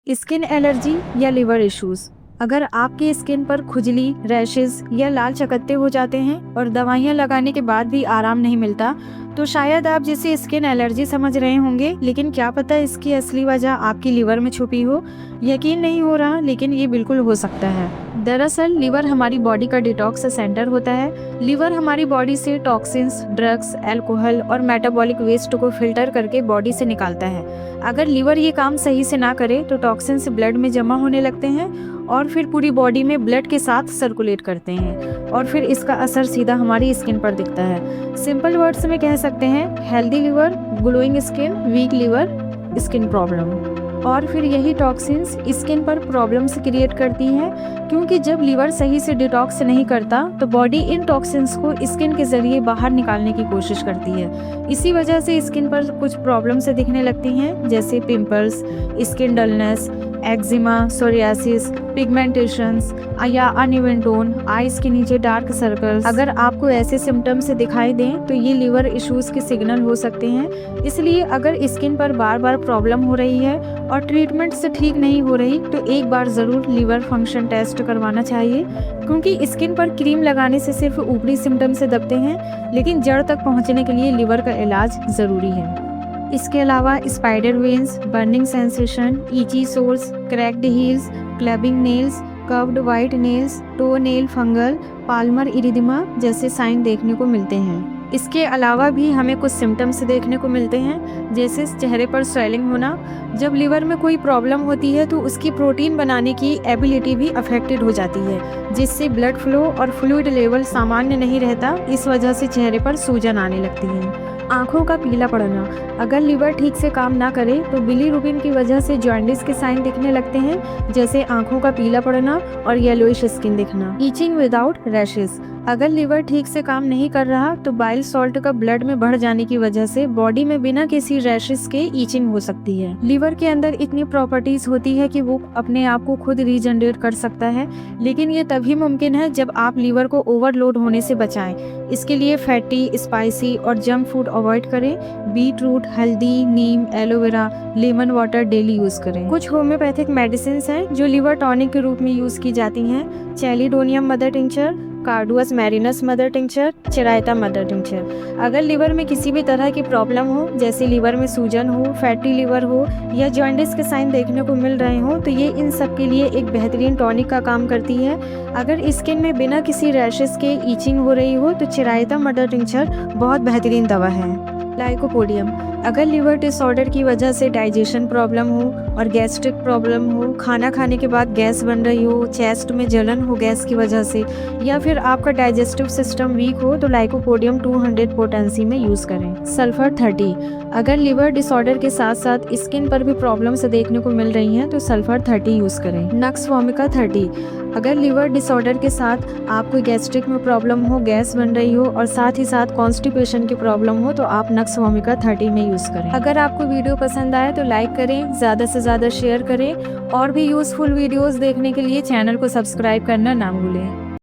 Skin allergy या liver issues. अगर आपकी स्किन पर खुजली, रैशेज या लाल चकत्ते हो जाते हैं और दवाइयां लगाने के बाद भी आराम नहीं मिलता, तो शायद आप जिसे स्किन एलर्जी समझ रहे होंगे, लेकिन क्या पता इसकी असली वजह आपकी लिवर में छुपी हो। यकीन नहीं हो रहा, लेकिन ये बिल्कुल हो सकता है। दरअसल लिवर हमारी बॉडी का डिटॉक्स सेंटर होता है। लिवर हमारी बॉडी से टॉक्सिन्स, ड्रग्स, अल्कोहल और मेटाबॉलिक वेस्ट को फिल्टर करके बॉडी से निकालता है। अगर लिवर ये काम सही से ना करे तो टॉक्सिन्स ब्लड में जमा होने लगते हैं और फिर पूरी बॉडी में ब्लड के साथ सर्कुलेट करते हैं, और फिर इसका असर सीधा हमारी स्किन पर दिखता है। सिंपल वर्ड्स में कह सकते हैं, healthy liver, glowing skin, weak liver, skin problem. और फिर यही टॉक्सिन्स स्किन पर प्रॉब्लम्स क्रिएट करती हैं, क्योंकि जब लिवर सही से डिटॉक्स नहीं करता तो बॉडी इन टॉक्सिन्स को स्किन के जरिए बाहर निकालने की कोशिश करती है। इसी वजह से स्किन पर कुछ प्रॉब्लम्स दिखने लगती हैं, जैसे pimples, skin dullness, eczema, psoriasis, pigmentations या अनइवन टोन, आईज के नीचे डार्क सर्कल्स। अगर आपको ऐसे सिम्टम्स दिखाई दें तो ये लिवर इश्यूज के सिग्नल हो सकते हैं। इसलिए अगर स्किन पर बार बार प्रॉब्लम हो रही है और ट्रीटमेंट से ठीक नहीं हो रही, तो एक बार ज़रूर लिवर फंक्शन टेस्ट करवाना चाहिए, क्योंकि स्किन पर क्रीम लगाने से सिर्फ ऊपरी सिम्टम्स से दबते हैं, लेकिन जड़ तक पहुंचने के लिए लिवर का इलाज ज़रूरी है। इसके अलावा spider veins, burning sensation, itchy sores, cracked heels, clubbing nails, curved white nails, toe nail fungal, palmar erythema जैसे साइन देखने को मिलते हैं। इसके अलावा भी हमें कुछ सिम्टम्स देखने को मिलते हैं, जैसे चेहरे पर स्वेलिंग होना। जब लिवर में कोई प्रॉब्लम होती है तो उसकी प्रोटीन बनाने की एबिलिटी भी अफेक्टेड हो जाती है, जिससे ब्लड फ्लो और फ्लूइड लेवल सामान्य नहीं रहता। इस वजह से चेहरे पर सूजन आने लगती है। आँखों का पीला पड़ना। अगर लिवर ठीक से काम ना करे तो बिलीरुबिन की वजह से जॉन्डिस के साइन दिखने लगते हैं, जैसे आँखों का पीला पड़ना और येलोइश स्किन दिखना। Itching without rashes. अगर लिवर ठीक से काम नहीं कर रहा तो बाइल सॉल्ट का ब्लड में बढ़ जाने की वजह से बॉडी में बिना किसी रैशेस के ईचिंग हो सकती है। लिवर के अंदर इतनी प्रॉपर्टीज होती है कि वो अपने आप को खुद रीजनरेट कर सकता है, लेकिन ये तभी मुमकिन है जब आप लिवर को ओवरलोड होने से बचाएं। इसके लिए फैटी, स्पाइसी और जंक फूड अवॉइड करें। बीट रूट, हल्दी, नीम, aloe vera, lemon water daily use करें। कुछ होम्योपैथिक मेडिसिन हैं जो लिवर टॉनिक के रूप में यूज की जाती हैं। चैलिडोनियम mother tincture, Cardus मैरिनस mother tincture, चिरायता mother tincture. अगर लिवर में किसी भी तरह की प्रॉब्लम हो, जैसे लिवर में सूजन हो, फैटी लिवर हो या जॉन्डिस के साइन देखने को मिल रहे हो, तो ये इन सब के लिए एक बेहतरीन टॉनिक का काम करती है। अगर स्किन में बिना किसी रैशेस के ईचिंग हो रही हो तो चिरायता मदर टिंचर बहुत बेहतरीन दवा है। लाइकोपोडियम। अगर लिवर डिसऑर्डर की वजह से डाइजेशन प्रॉब्लम हो और गैस्ट्रिक प्रॉब्लम हो, खाना खाने के बाद गैस बन रही हो, चेस्ट में जलन हो गैस की वजह से, या फिर आपका डाइजेस्टिव सिस्टम वीक हो, तो लाइकोपोडियम 200 पोटेंसी में यूज करें। सल्फर 30। अगर लिवर डिसऑर्डर के साथ साथ स्किन पर भी प्रॉब्लम्स देखने को मिल रही हैं तो सल्फर 30 यूज करें। Nux vomica 30। अगर लिवर डिसऑर्डर के साथ आपको गैस्ट्रिक में प्रॉब्लम हो, गैस बन रही हो और साथ ही साथ कॉन्स्टिपेशन की प्रॉब्लम हो, तो आप नक्स वोमिका 30 में यूज करें। अगर आपको वीडियो पसंद आए तो लाइक करें, ज़्यादा से ज़्यादा शेयर करें, और भी यूजफुल वीडियोस देखने के लिए चैनल को सब्सक्राइब करना ना भूलें।